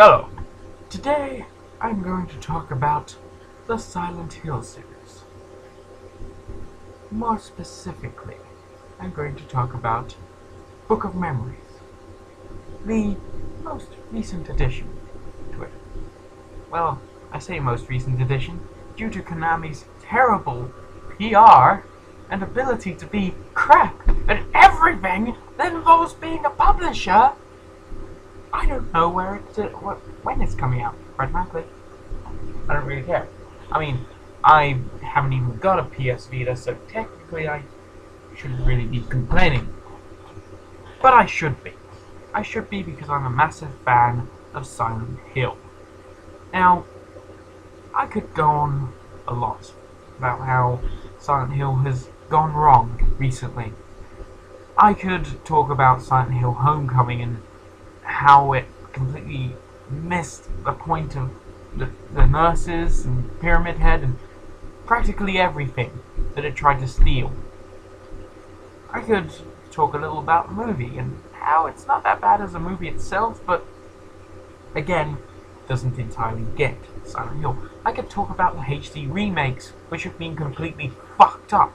Hello. Today I'm going to talk about the Silent Hill series. More specifically, I'm going to talk about Book of Memories, the most recent addition to it. Well, I say most recent addition due to Konami's terrible PR and ability to be crap at everything that involves being a publisher. I don't know when it's coming out, quite frankly. I don't really care. I mean, I haven't even got a PS Vita, so technically I shouldn't really be complaining. But I should be. I should be because I'm a massive fan of Silent Hill. Now, I could go on a lot about how Silent Hill has gone wrong recently. I could talk about Silent Hill Homecoming and how it completely missed the point of the nurses and Pyramid Head and practically everything that it tried to steal. I could talk a little about the movie and how it's not that bad as a movie itself, but again, doesn't entirely get Silent Hill. I could talk about the HD remakes, which have been completely fucked up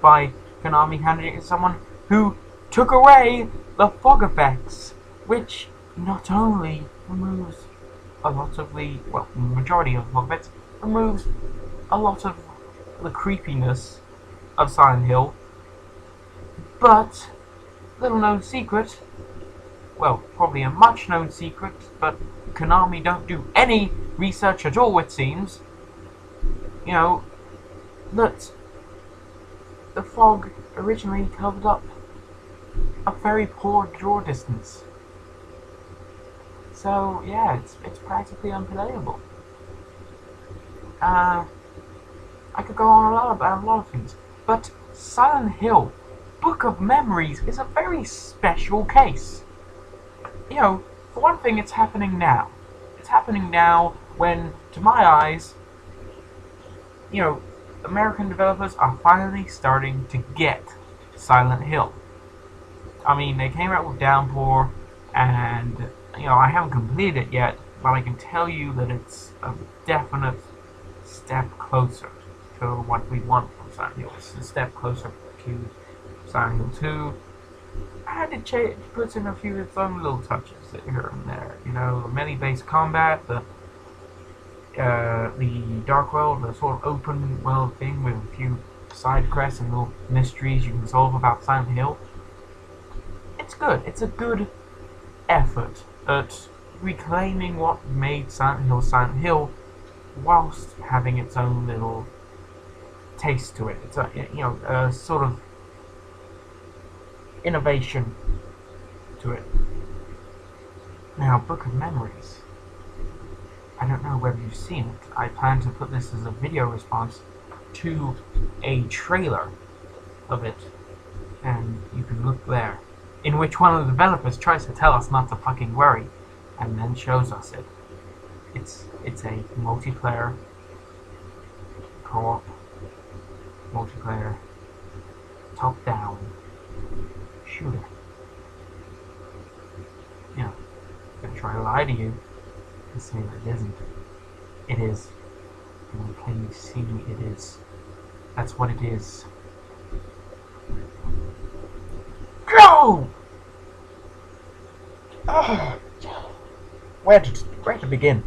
by Konami handing it to someone who took away the fog effects, which not only removes a lot of the, well, majority of the fog effects, removes a lot of the creepiness of Silent Hill, but, little known secret, well, probably a much known secret, but Konami don't do any research at all, it seems, you know, that the fog originally covered up a very poor draw distance. So, yeah, it's practically unplayable. I could go on about a lot of things, but Silent Hill Book of Memories is a very special case. You know, for one thing, it's happening now. It's happening now when, to my eyes, you know, American developers are finally starting to get Silent Hill. I mean, they came out with Downpour, and, you know, I haven't completed it yet, but I can tell you that it's a definite step closer to what we want from Silent Hill. It's a step closer to Silent Hill 2. And it puts in a few of its own little touches here and there. You know, the melee-based combat, the Dark World, the sort of open world thing with a few side quests and little mysteries you can solve about Silent Hill. It's good. It's a good effort at reclaiming what made Silent Hill, whilst having its own little taste to it. It's a, you know, a sort of innovation to it. Now, Book of Memories. I don't know whether you've seen it. I plan to put this as a video response to a trailer of it, and you can look there, in which one of the developers tries to tell us not to fucking worry, and then shows us it. It's a multiplayer, co-op, multiplayer, top-down shooter. You know, I'm gonna try to lie to you and say that it isn't. It is. And can you see it is? That's what it is. Go! Oh. Where to begin?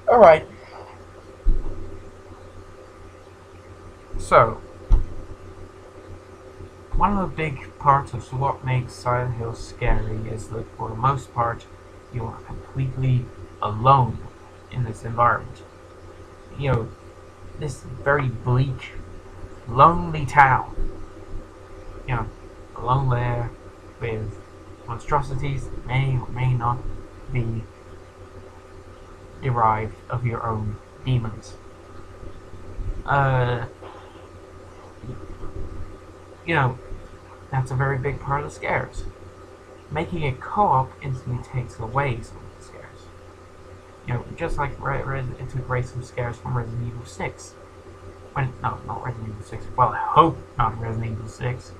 Alright. So, one of the big parts of what makes Silent Hill scary is that for the most part, you are completely alone in this environment. You know, this very bleak, lonely town. You know, alone there with monstrosities that may or may not be derived of your own demons. You know, that's a very big part of the scares. Making it co-op instantly takes away some of the scares. You know, just like it took away some scares from Resident Evil 6. No, not Resident Evil 6. Well, I hope not Resident Evil 6.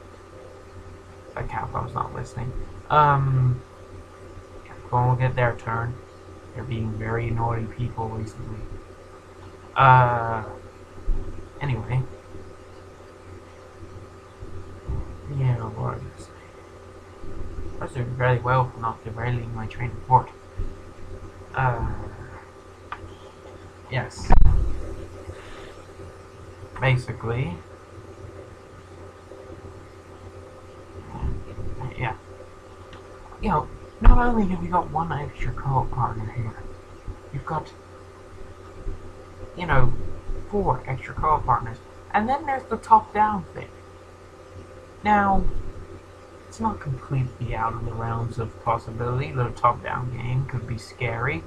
That Capcom's not listening. We'll get their turn. They're being very naughty people recently. Anyway. Yeah, what I was doing very well for not derailing my train of thought. Yes. Basically. Yeah. You know, not only have you got one extra co-op partner here, you've got, you know, 4 extra co-op partners. And then there's the top-down thing. Now, it's not completely out of the realms of possibility that a top-down game could be scary,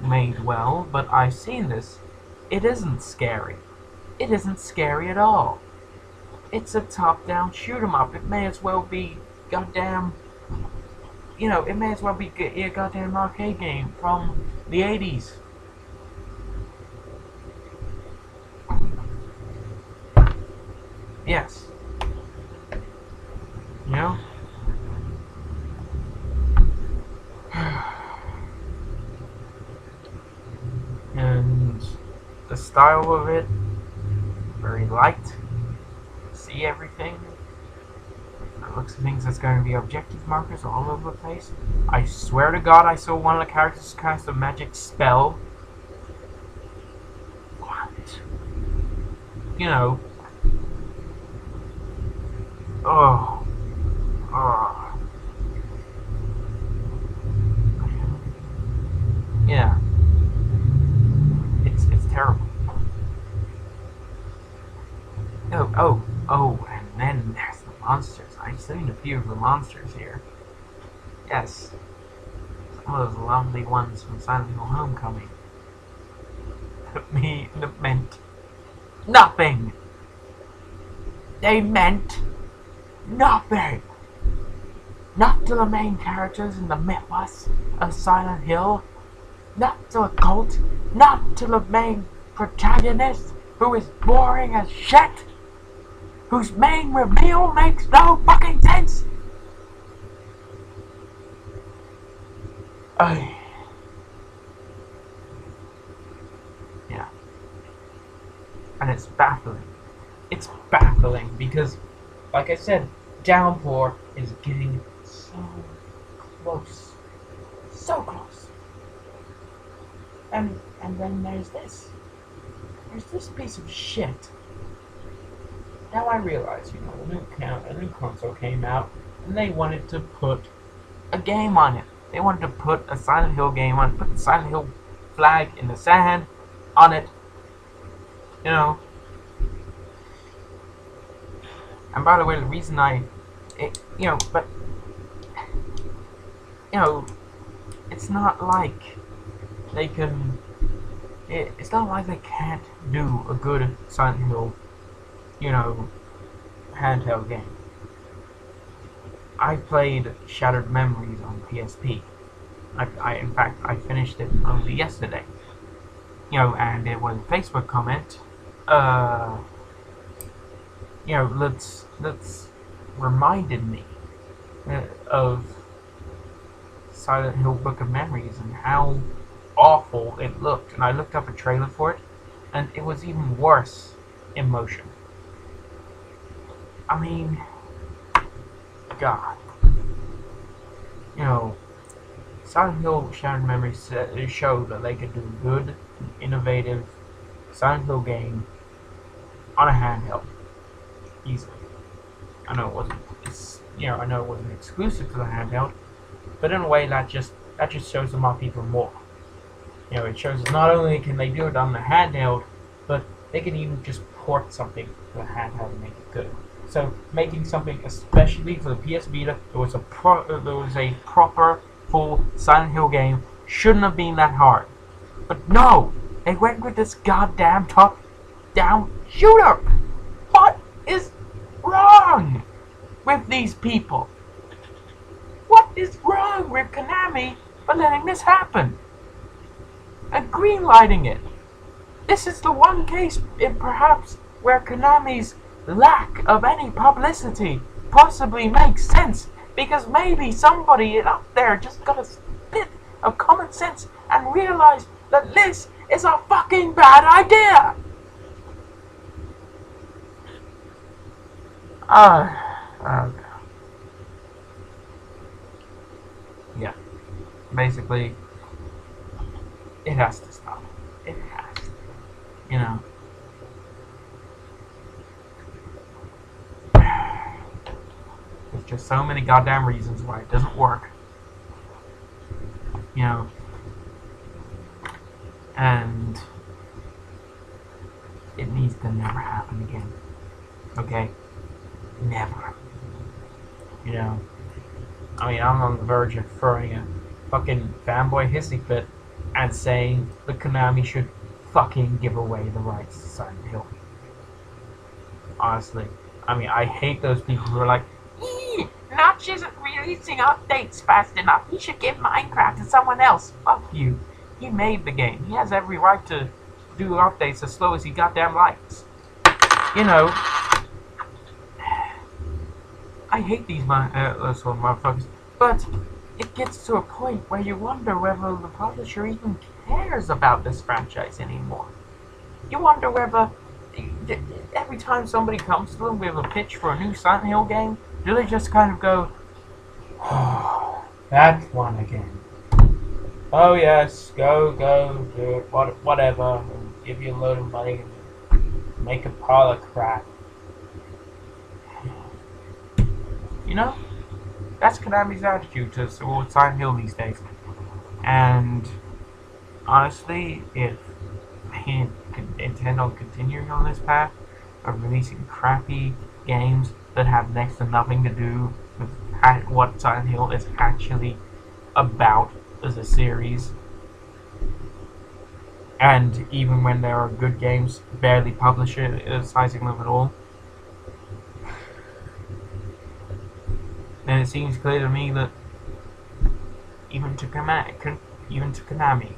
made well, but I've seen this. It isn't scary. It isn't scary at all. It's a top-down shoot-'em-up. It may as well be goddamn... You know, it may as well be a goddamn arcade game from the 80s. Yes. You know? And the style of it, very light. See everything. By the looks of things, it's going to be objective markers all over the place. I swear to God, I saw one of the characters cast a magic spell. What? You know. Oh. Oh. Yeah. It's terrible. Oh, and then there's the monsters. I've seen a few of the monsters here. Yes. Some of those lovely ones from Silent Hill Homecoming. That meant nothing. They meant nothing. Not to the main characters in the mythos of Silent Hill. Not to the cult. Not to the main protagonist, who is boring as shit. Whose main reveal makes no fucking sense. Yeah. And it's baffling. It's baffling because, like I said, Downpour is getting so close. So close. And then there's this. There's this piece of shit. Now I realize, you know, a new console came out, and they wanted to put a game on it. They wanted to put a Silent Hill game on it, put the Silent Hill flag in the sand on it. You know. And by the way, the reason it's not like they can. It's not like they can't do a good Silent Hill, you know, handheld game. I played Shattered Memories on PSP. In fact, I finished it only yesterday. You know, and it was a Facebook comment. You know, that's reminded me of Silent Hill Book of Memories and how awful it looked. And I looked up a trailer for it, and it was even worse in motion. I mean, God. You know, Silent Hill Shattered Memories showed that they could do a good, innovative Silent Hill game on a handheld. Easily. I know it wasn't. I know it wasn't exclusive to the handheld, but in a way that just shows them off even more. You know, it shows that not only can they do it on the handheld, but they can even just port something to the handheld and make it good. So making something especially for the PS Vita that was a proper full Silent Hill game shouldn't have been that hard. But no, they went with this goddamn top-down shooter. What is wrong with these people? What is wrong with Konami for letting this happen and greenlighting it? This is the one case, perhaps, where Konami's lack of any publicity possibly makes sense, because maybe somebody up there just got a of common sense and realize that this is a fucking bad idea. Okay. Yeah. Basically, it has to stop. It has to. You know. There's just so many goddamn reasons why it doesn't work. You know. And it needs to never happen again. Okay? Never. You know. I mean, I'm on the verge of throwing a fucking fanboy hissy fit and saying that Konami should fucking give away the rights to Silent Hill. Honestly. I mean, I hate those people who are like, Notch isn't releasing updates fast enough. He should give Minecraft to someone else. Fuck you. He made the game. He has every right to do updates as slow as he goddamn likes. You know, I hate these sort of motherfuckers, but it gets to a point where you wonder whether the publisher even cares about this franchise anymore. You wonder whether every time somebody comes to them with a pitch for a new Silent Hill game, do they just kind of go, oh, that one again. Oh yes, go, do it, whatever, and give you a load of money and make a pile of crap. You know, that's Konami's attitude towards Silent Hill these days. And honestly, if they intend on continuing on this path of releasing crappy games that have next to nothing to do with what Silent Hill is actually about as a series, and even when there are good games, barely publicizing them at all, then it seems clear to me that even to Konami,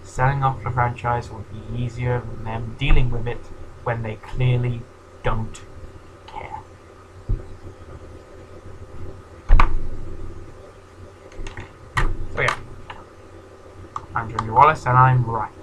selling off the franchise would be easier than them dealing with it when they clearly don't care. So yeah, I'm Junior Wallace and I'm right.